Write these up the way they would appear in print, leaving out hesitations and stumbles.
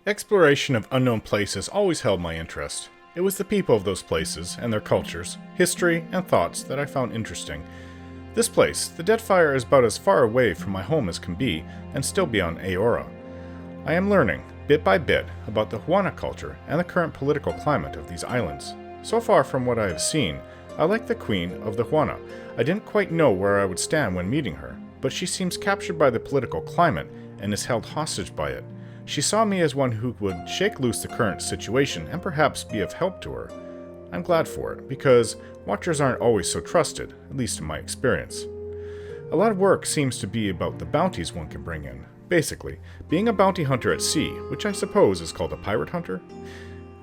Exploration of unknown places always held my interest. It was the people of those places, and their cultures, history, and thoughts that I found interesting. This place, the Deadfire, is about as far away from my home as can be, and still beyond Aora. I am learning, bit by bit, about the Huana culture and the current political climate of these islands. So far from what I have seen, I like the Queen of the Huana. I didn't quite know where I would stand when meeting her, but she seems captured by the political climate and is held hostage by it. She saw me as one who would shake loose the current situation and perhaps be of help to her. I'm glad for it, because Watchers aren't always so trusted, at least in my experience. A lot of work seems to be about the bounties one can bring in. Basically, being a bounty hunter at sea, which I suppose is called a pirate hunter.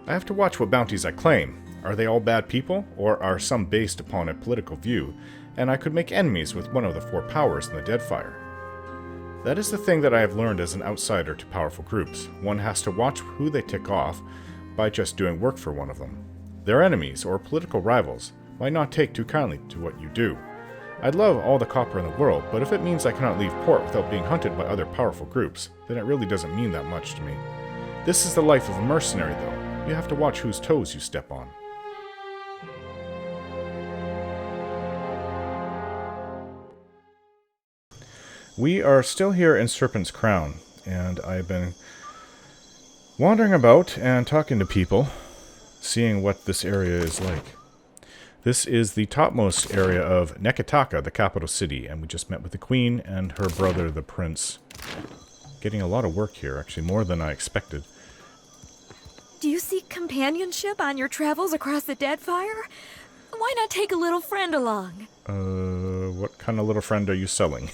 I have to watch what bounties I claim. Are they all bad people, or are some based upon a political view, and I could make enemies with one of the four powers in the Deadfire? That is the thing that I have learned as an outsider to powerful groups. One has to watch who they tick off by just doing work for one of them. Their enemies or political rivals might not take too kindly to what you do. I'd love all the copper in the world, but if it means I cannot leave port without being hunted by other powerful groups, then it really doesn't mean that much to me. This is the life of a mercenary, though. You have to watch whose toes you step on. We are still here in Serpent's Crown, and I've been wandering about and talking to people, seeing what this area is like. This is the topmost area of Neketaka, the capital city, and we just met with the Queen and her brother, the Prince. Getting a lot of work here, actually, more than I expected. Do you seek companionship on your travels across the Deadfire? Why not take a little friend along? What kind of little friend are you selling?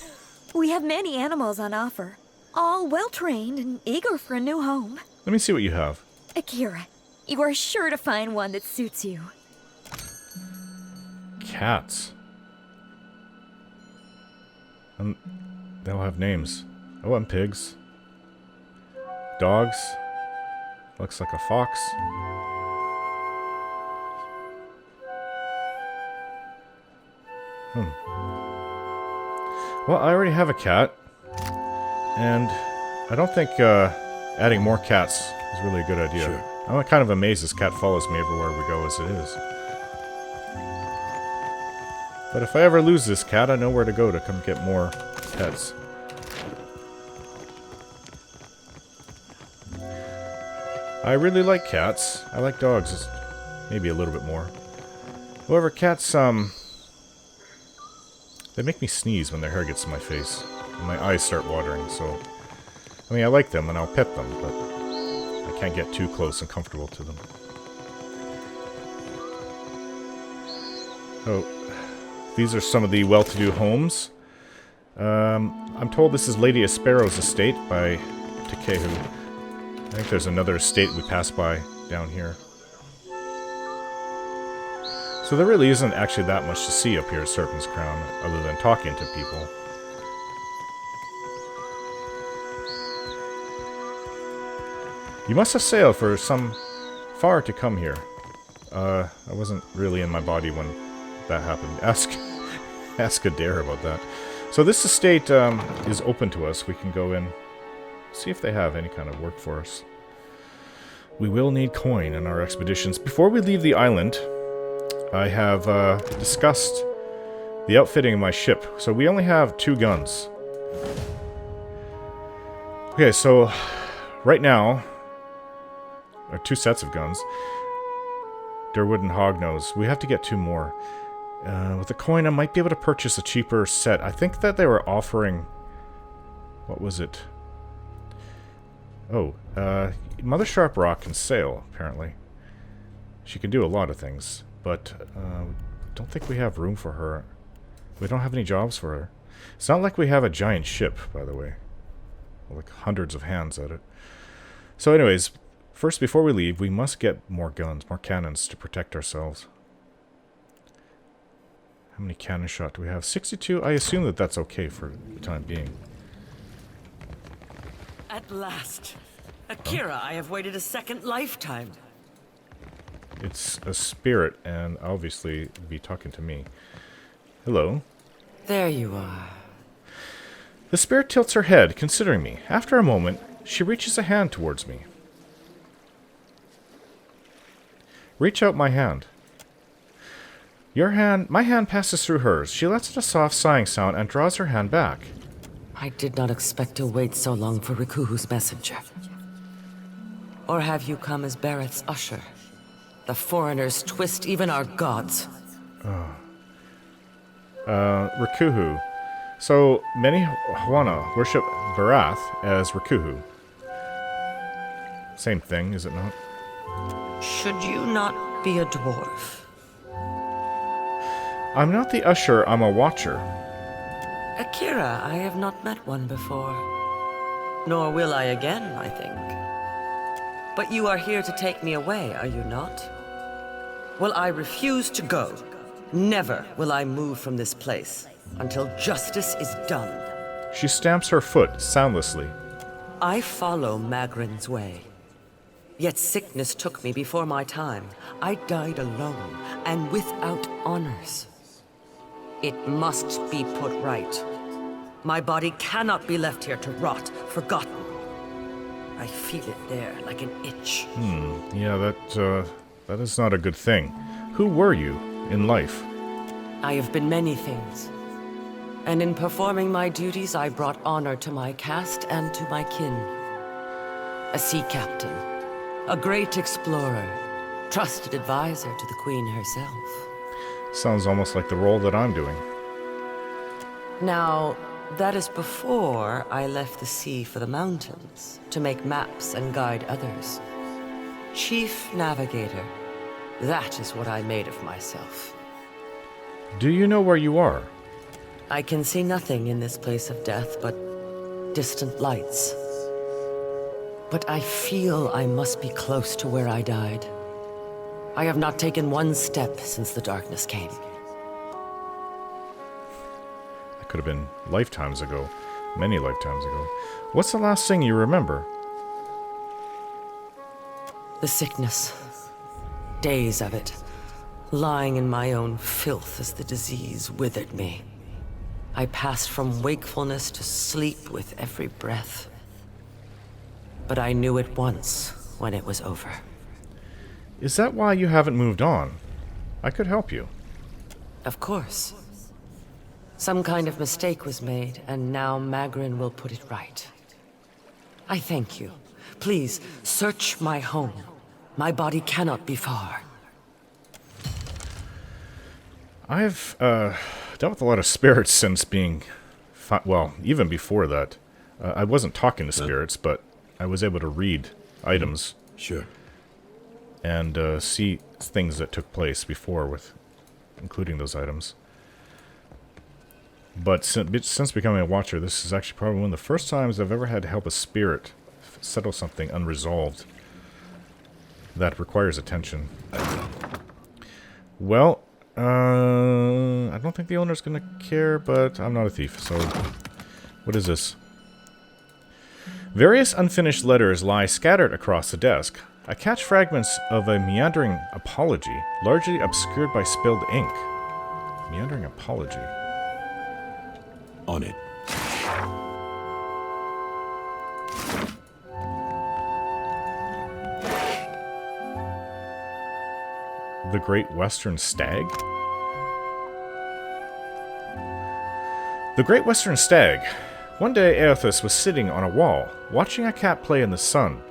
We have many animals on offer, all well-trained and eager for a new home. Let me see what you have. Akira, you are sure to find one that suits you. Cats. They all have names. Oh, and pigs. Dogs. Looks like a fox. Well, I already have a cat. And I don't think adding more cats is really a good idea. Sure. I'm kind of amazed this cat follows me everywhere we go as it is. But if I ever lose this cat, I know where to go to come get more pets. I really like cats. I like dogs maybe a little bit more. However, cats, they make me sneeze when their hair gets in my face. And my eyes start watering, so... I mean, I like them and I'll pet them, but I can't get too close and comfortable to them. Oh, these are some of the well-to-do homes. I'm told this is Lady Asparrow's estate by Takehu. I think there's another estate we passed by down here. So there really isn't actually that much to see up here at Serpent's Crown, other than talking to people. You must have sailed for some far to come here. I wasn't really in my body when that happened. Ask Adair about that. So this estate is open to us. We can go in, see if they have any kind of work for us. We will need coin in our expeditions. Before we leave the island, I have discussed the outfitting of my ship. So we only have 2 guns. Okay, so right now, or 2 sets of guns. Durwood and Hognose. We have to get 2 more. With the coin, I might be able to purchase a cheaper set. I think that they were offering... What was it? Oh, Mother Sharprock can sail, apparently. She can do a lot of things, but don't think we have room for her. We don't have any jobs for her. It's not like we have a giant ship, by the way. Like hundreds of hands at it. So anyways, first, before we leave, we must get more guns, more cannons to protect ourselves. How many cannon shot do we have? 62? I assume that that's okay for the time being. At last. Akira, I have waited a second lifetime. It's a spirit, and obviously be talking to me. Hello. There you are. The spirit tilts her head, considering me. After a moment, she reaches a hand towards me. Reach out my hand. My hand passes through hers. She lets out a soft sighing sound and draws her hand back. I did not expect to wait so long for Rikuhu's messenger. Or have you come as Barrett's usher? The foreigners twist even our gods. Rikuhu. So, many Hwana worship Barath as Rikuhu. Same thing, is it not? Should you not be a dwarf? I'm not the usher, I'm a watcher. Akira, I have not met one before. Nor will I again, I think. But you are here to take me away, are you not? Well, I refuse to go. Never will I move from this place until justice is done. She stamps her foot soundlessly. I follow Magran's way. Yet sickness took me before my time. I died alone and without honors. It must be put right. My body cannot be left here to rot, forgotten. I feel it there like an itch. Yeah, that is not a good thing. Who were you in life? I have been many things. And in performing my duties, I brought honor to my caste and to my kin. A sea captain, a great explorer, trusted advisor to the Queen herself. Sounds almost like the role that I'm doing. Now, that is before I left the sea for the mountains to make maps and guide others. Chief Navigator, that is what I made of myself. Do you know where you are? I can see nothing in this place of death but distant lights. But I feel I must be close to where I died. I have not taken one step since the darkness came. That could have been lifetimes ago. Many lifetimes ago. What's the last thing you remember? The sickness. Days of it. Lying in my own filth as the disease withered me. I passed from wakefulness to sleep with every breath. But I knew it once when it was over. Is that why you haven't moved on? I could help you. Of course. Some kind of mistake was made, and now Magran will put it right. I thank you. Please, search my home. My body cannot be far. I've dealt with a lot of spirits since being... well, even before that. I wasn't talking to spirits, but I was able to read items. Sure. And see things that took place before, with including those items. But since becoming a watcher, this is actually probably one of the first times I've ever had to help a spirit settle something unresolved that requires attention. Well, I don't think the owner's going to care, but I'm not a thief, so... What is this? Various unfinished letters lie scattered across the desk. I catch fragments of a meandering apology, largely obscured by spilled ink. Meandering apology. On it. The Great Western Stag? The Great Western Stag. One day Aothus was sitting on a wall, watching a cat play in the sun.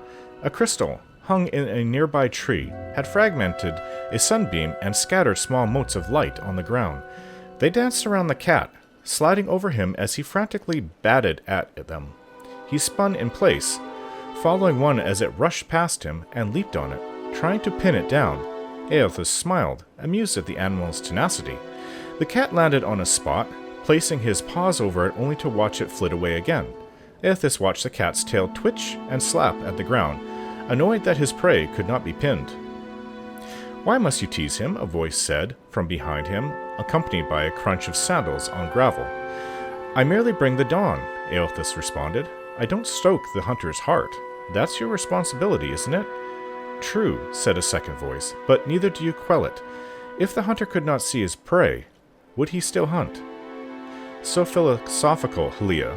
A crystal, hung in a nearby tree, had fragmented a sunbeam and scattered small motes of light on the ground. They danced around the cat, sliding over him as he frantically batted at them. He spun in place, following one as it rushed past him and leaped on it, trying to pin it down. Aothus smiled, amused at the animal's tenacity. The cat landed on a spot, placing his paws over it only to watch it flit away again. Aothus watched the cat's tail twitch and slap at the ground, annoyed that his prey could not be pinned. "Why must you tease him?" a voice said from behind him, accompanied by a crunch of sandals on gravel. "I merely bring the dawn," Aothus responded. "I don't stoke the hunter's heart. That's your responsibility, isn't it?" "True," said a second voice, "but neither do you quell it. If the hunter could not see his prey, would he still hunt?" "So philosophical, Helia,"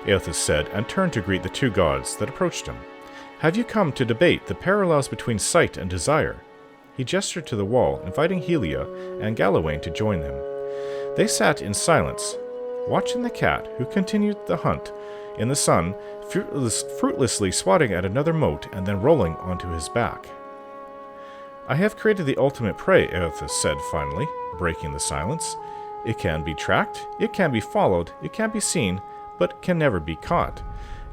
Aothus said, and turned to greet the two gods that approached him. "Have you come to debate the parallels between sight and desire?" He gestured to the wall, inviting Helia and Galawain to join them. They sat in silence, watching the cat, who continued the hunt in the sun, fruitlessly swatting at another mote and then rolling onto his back. I have created the ultimate prey, Eothas said finally, breaking the silence. It can be tracked, it can be followed, it can be seen, but can never be caught.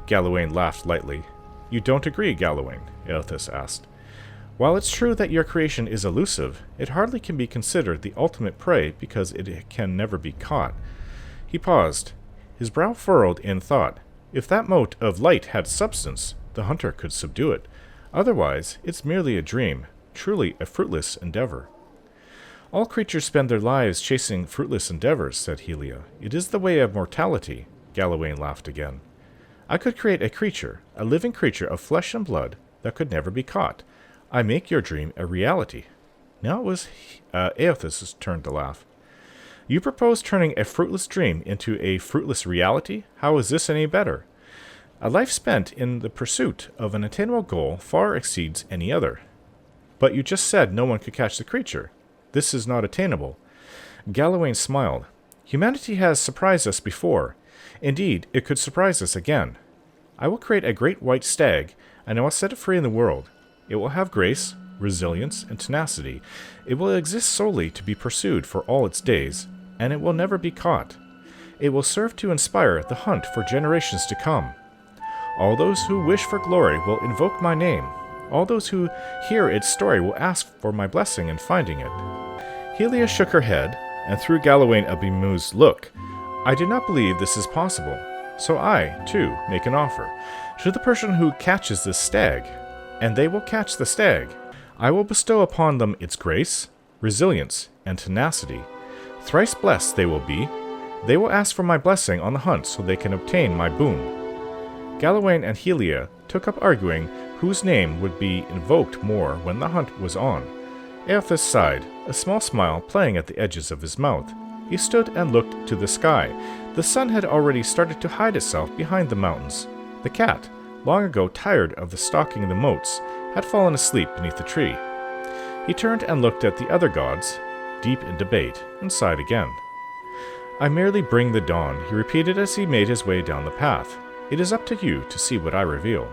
Galawain laughed lightly. You don't agree, Galawain? Eothas asked. While it's true that your creation is elusive, it hardly can be considered the ultimate prey because it can never be caught. He paused, his brow furrowed in thought. If that mote of light had substance, the hunter could subdue it. Otherwise, it's merely a dream, truly a fruitless endeavor. All creatures spend their lives chasing fruitless endeavors, said Helia. It is the way of mortality. Galawain laughed again. I could create a creature, a living creature of flesh and blood, that could never be caught. I make your dream a reality. Now it was Eothas' turn to laugh. You propose turning a fruitless dream into a fruitless reality? How is this any better? A life spent in the pursuit of an attainable goal far exceeds any other. But you just said no one could catch the creature. This is not attainable. Galawain smiled. Humanity has surprised us before. Indeed, it could surprise us again. I will create a great white stag, and I will set it free in the world. It will have grace, resilience, and tenacity. It will exist solely to be pursued for all its days, and it will never be caught. It will serve to inspire the hunt for generations to come. All those who wish for glory will invoke my name. All those who hear its story will ask for my blessing in finding it. Helia shook her head, and threw Galawain a bemused look. I do not believe this is possible, so I, too, make an offer. To the person who catches this stag, and they will catch the stag, I will bestow upon them its grace, resilience, and tenacity. Thrice blessed they will be. They will ask for my blessing on the hunt so they can obtain my boon. Galawain and Helia took up arguing whose name would be invoked more when the hunt was on. Eothas sighed, a small smile playing at the edges of his mouth. He stood and looked to the sky. The sun had already started to hide itself behind the mountains. The cat, long ago tired of the stalking the motes, had fallen asleep beneath the tree. He turned and looked at the other gods, deep in debate, and sighed again. I merely bring the dawn, he repeated as he made his way down the path. It is up to you to see what I reveal.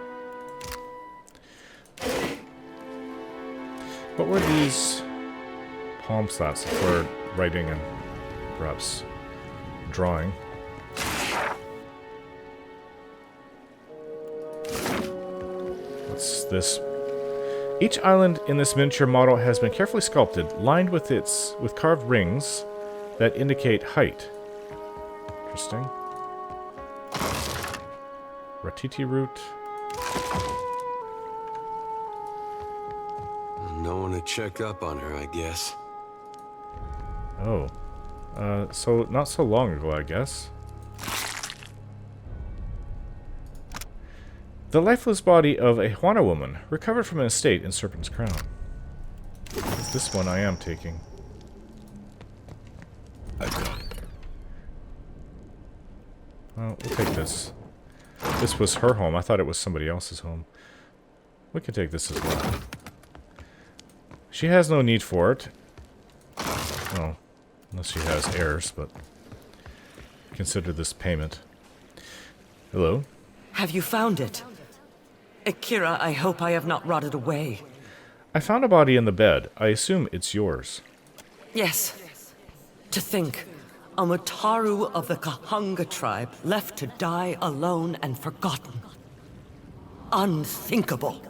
What were these palm slats for writing and perhaps drawing? What's this? Each island in this miniature model has been carefully sculpted, lined with carved rings that indicate height. Interesting. Ratiti root. No one to check up on her, I guess. Oh. So not so long ago, I guess. The lifeless body of a Juana woman, recovered from an estate in Serpent's Crown. This one I am taking. I got it. Well, we'll take this. This was her home. I thought it was somebody else's home. We can take this as well. She has no need for it. Well, unless she has heirs, but consider this payment. Hello? Have you found it? Akira, I hope I have not rotted away. I found a body in the bed. I assume it's yours. Yes. To think, a Mutaru of the Kahunga tribe left to die alone and forgotten. Unthinkable.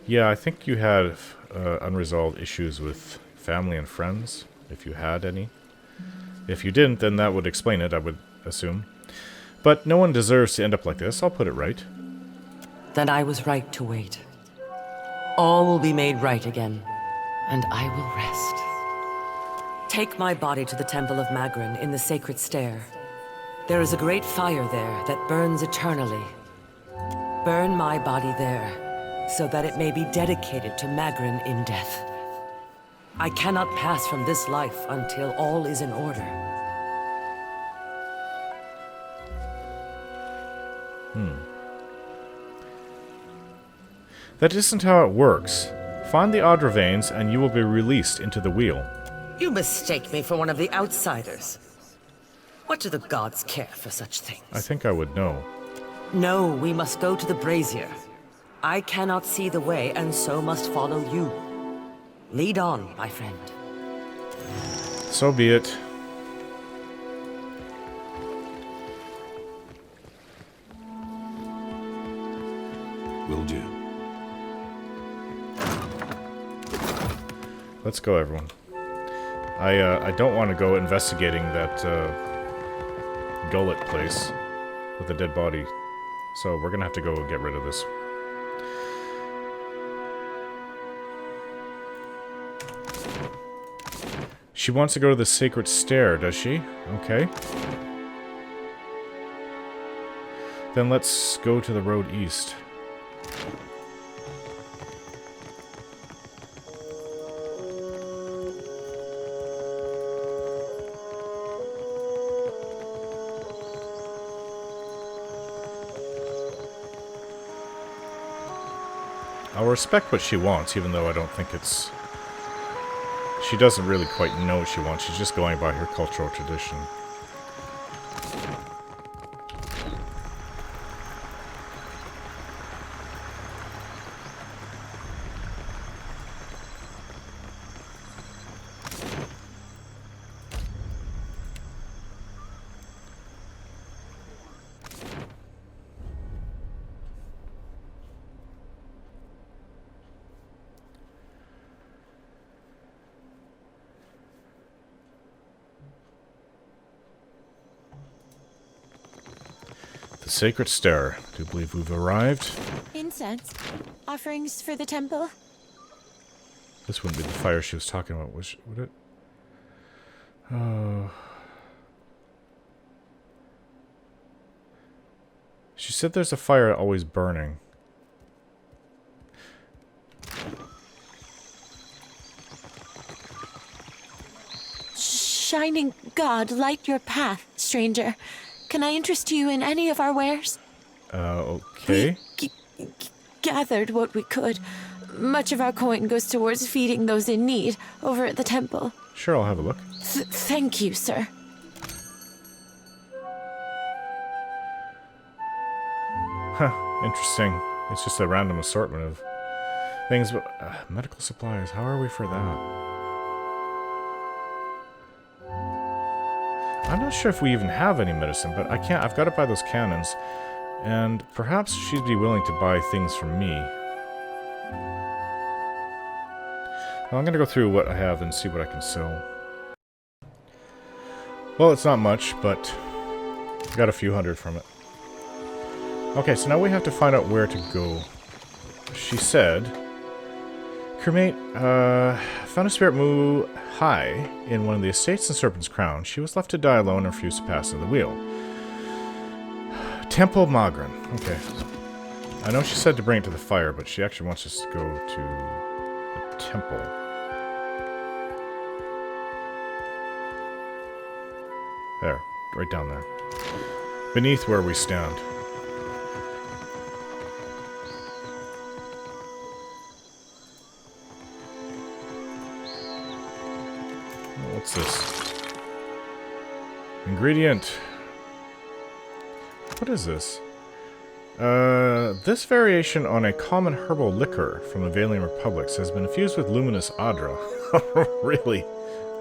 Yeah, I think you had unresolved issues with family and friends, if you had any. If you didn't, then that would explain it, I would assume. But no one deserves to end up like this. I'll put it right. Then I was right to wait. All will be made right again, and I will rest. Take my body to the Temple of Magran in the Sacred Stair. There is a great fire there that burns eternally. Burn my body there, so that it may be dedicated to Magran in death. I cannot pass from this life until all is in order. That isn't how it works. Find the Adravanes and you will be released into the wheel. You mistake me for one of the outsiders. What do the gods care for such things? I think I would know. No, we must go to the brazier. I cannot see the way, and so must follow you. Lead on, my friend. So be it. Will do. Let's go, everyone. I don't want to go investigating that gullet place with the dead body. So we're gonna have to go get rid of this. She wants to go to the sacred stair, does she? Okay. Then let's go to the road east. I'll respect what she wants, even though I don't think it's... She doesn't really quite know what she wants. She's just going by her cultural tradition. The sacred stair. Do you believe we've arrived? Incense? Offerings for the temple? This wouldn't be the fire she was talking about, would it? Oh. She said there's a fire always burning. Shining God, light your path, stranger. Can I interest you in any of our wares? Okay. We gathered what we could. Much of our coin goes towards feeding those in need over at the temple. Sure, I'll have a look. Thank you, sir. Huh, interesting. It's just a random assortment of things, but medical supplies, how are we for that? I'm not sure if we even have any medicine, but I can't. I've got to buy those cannons, and perhaps she'd be willing to buy things from me. Well, I'm going to go through what I have and see what I can sell. Well, it's not much, but I got a few hundred from it. Okay, so now we have to find out where to go. She said, cremate, found a spirit moo high in one of the estates in Serpent's Crown. She was left to die alone and refused to pass in the wheel. Temple Magran. Okay. I know she said to bring it to the fire, but she actually wants us to go to the temple. There. Right down there. Beneath where we stand. What's this? Ingredient. What is this? This variation on a common herbal liquor from the Valian Republics has been infused with luminous adra. Really?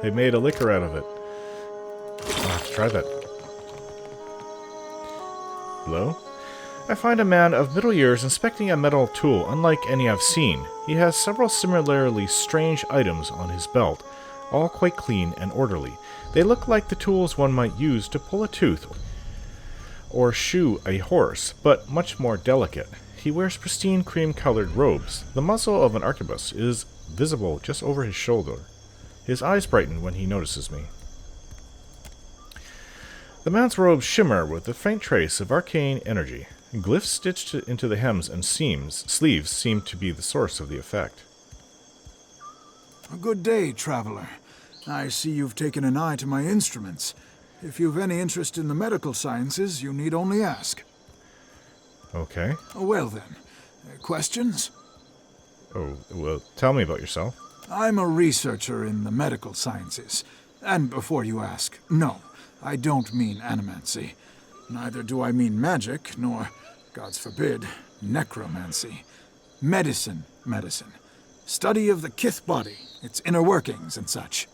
They made a liquor out of it. I'll have to try that. Hello? I find a man of middle years inspecting a metal tool unlike any I've seen. He has several similarly strange items on his belt, all quite clean and orderly. They look like the tools one might use to pull a tooth or shoe a horse, but much more delicate. He wears pristine cream-colored robes. The muzzle of an arquebus is visible just over his shoulder. His eyes brighten when he notices me. The man's robes shimmer with a faint trace of arcane energy. Glyphs stitched into the hems and sleeves seem to be the source of the effect. A good day, traveler. I see you've taken an eye to my instruments. If you've any interest in the medical sciences, you need only ask. Okay. Well then, questions? Oh, well, tell me about yourself. I'm a researcher in the medical sciences. And before you ask, no, I don't mean animancy. Neither do I mean magic, nor, gods forbid, necromancy. Medicine. Study of the kith body, its inner workings and such.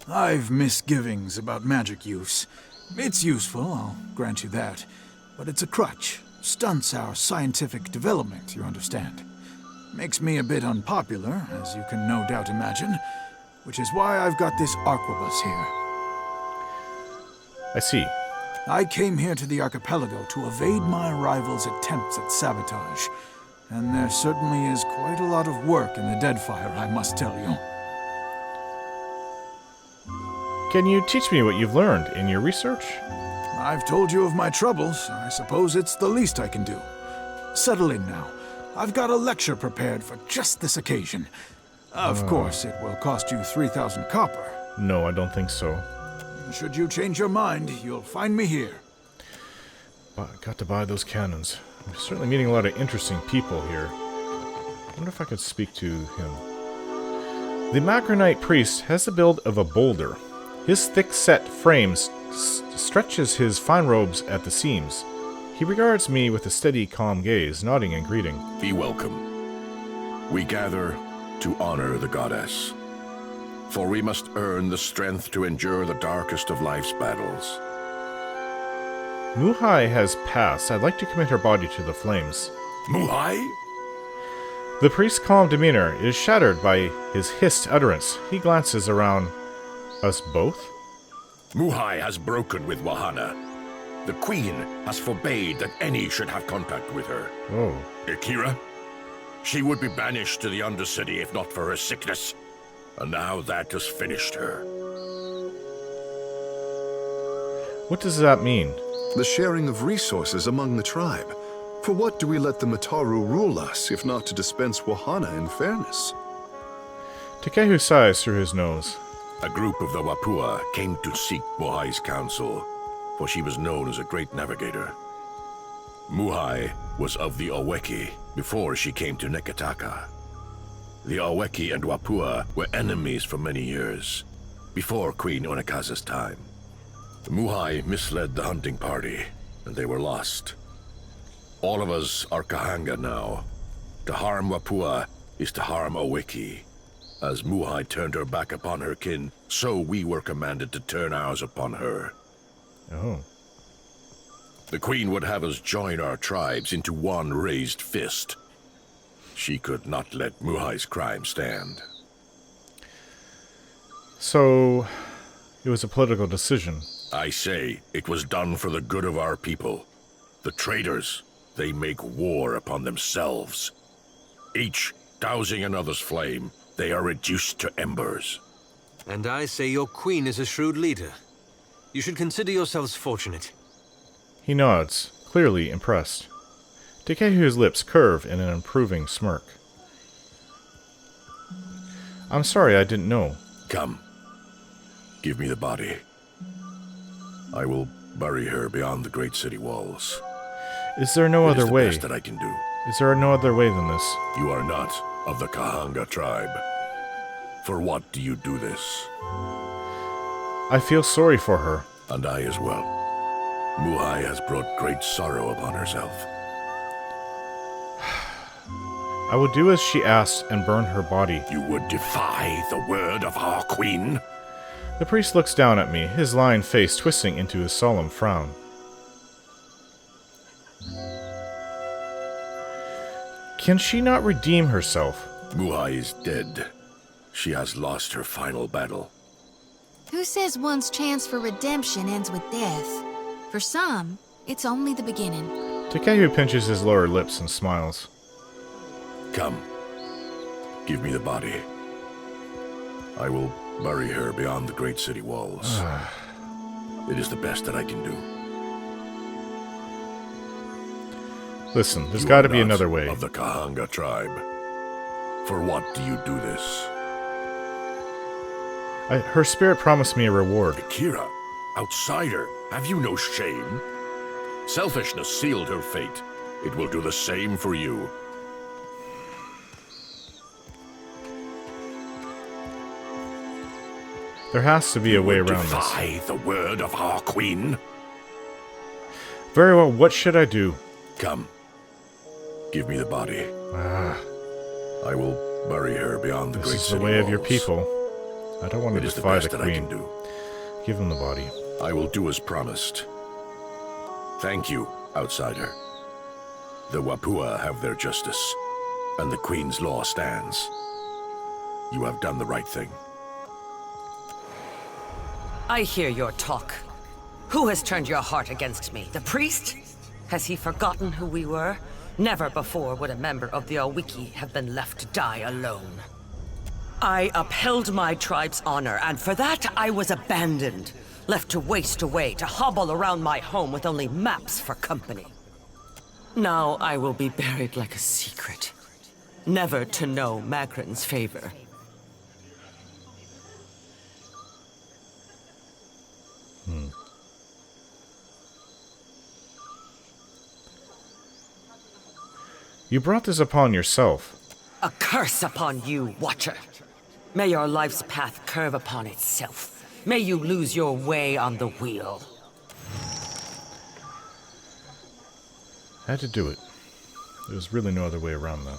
I've misgivings about magic use. It's useful, I'll grant you that. But it's a crutch. Stunts our scientific development, you understand. Makes me a bit unpopular, as you can no doubt imagine, which is why I've got this arquebus here. I see. I came here to the archipelago to evade my rival's attempts at sabotage, and there certainly is quite a lot of work in the Deadfire, I must tell you. Can you teach me what you've learned in your research? I've told you of my troubles. I suppose it's the least I can do. Settle in now. I've got a lecture prepared for just this occasion. Of course, it will cost you 3,000 copper. No, I don't think so. Should you change your mind, you'll find me here. But got to buy those cannons. I'm certainly meeting a lot of interesting people here. I wonder if I could speak to him. The Magranite priest has the build of a boulder. His thick-set frame stretches his fine robes at the seams. He regards me with a steady, calm gaze, nodding in greeting. Be welcome. We gather to honor the goddess, for we must earn the strength to endure the darkest of life's battles. Muhai has passed. I'd like to commit her body to the flames. Muhai? The priest's calm demeanor is shattered by his hissed utterance. He glances around us both. Muhai has broken with Wahana. The queen has forbade that any should have contact with her. Oh. Akira? She would be banished to the Undercity if not for her sickness. And now that has finished her. What does that mean? The sharing of resources among the tribe. For what do we let the Mataru rule us, if not to dispense Wahana in fairness? Takehu sighs through his nose. A group of the Wapua came to seek Muhai's counsel, for she was known as a great navigator. Muhai was of the Oweki before she came to Neketaka. The Oweki and Wapua were enemies for many years, before Queen Onekaza's time. Muhai misled the hunting party, and they were lost. All of us are Kahanga now. To harm Wapua is to harm Oweki. As Muhai turned her back upon her kin, so we were commanded to turn ours upon her. Oh. The queen would have us join our tribes into one raised fist. She could not let Muhai's crime stand. So, it was a political decision. I say it was done for the good of our people. The traitors, they make war upon themselves. Each dousing another's flame, they are reduced to embers. And I say your queen is a shrewd leader. You should consider yourselves fortunate. He nods, clearly impressed. Takehu's lips curve in an approving smirk. I'm sorry, I didn't know. Come. Give me the body. I will bury her beyond the great city walls. Is there no other way? It is the best that I can do. Is there no other way than this? You are not of the Kahanga tribe. For what do you do this? I feel sorry for her. And I as well. Muhai has brought great sorrow upon herself. I will do as she asks and burn her body. You would defy the word of our queen? The priest looks down at me, his lined face twisting into a solemn frown. Can she not redeem herself? Muhai is dead. She has lost her final battle. Who says one's chance for redemption ends with death? For some, it's only the beginning. Takehu pinches his lower lips and smiles. Come. Give me the body. I will bury her beyond the great city walls. It is the best that I can do. Listen, there's got to be another way. Of the Kahanga tribe. For what do you do this? Her spirit promised me a reward. Akira, outsider, have you no shame? Selfishness sealed her fate. It will do the same for you. There has to be a way around this. Defy the word of our queen? Very well, what should I do? Come. Give me the body. I will bury her beyond the great This is city the way of your walls. people. I don't want to It is the defy best the that I can queen. do. Give him the body. I will do as promised. Thank you, outsider. The Wapua have their justice, and the Queen's law stands. You have done the right thing. I hear your talk. Who has turned your heart against me? The priest? Has he forgotten who we were? Never before would a member of the Awiki have been left to die alone. I upheld my tribe's honor, and for that I was abandoned. Left to waste away, to hobble around my home with only maps for company. Now I will be buried like a secret. Never to know Magran's favor. You brought this upon yourself. A curse upon you, Watcher. May your life's path curve upon itself. May you lose your way on the wheel. I had to do it. There was really no other way around that.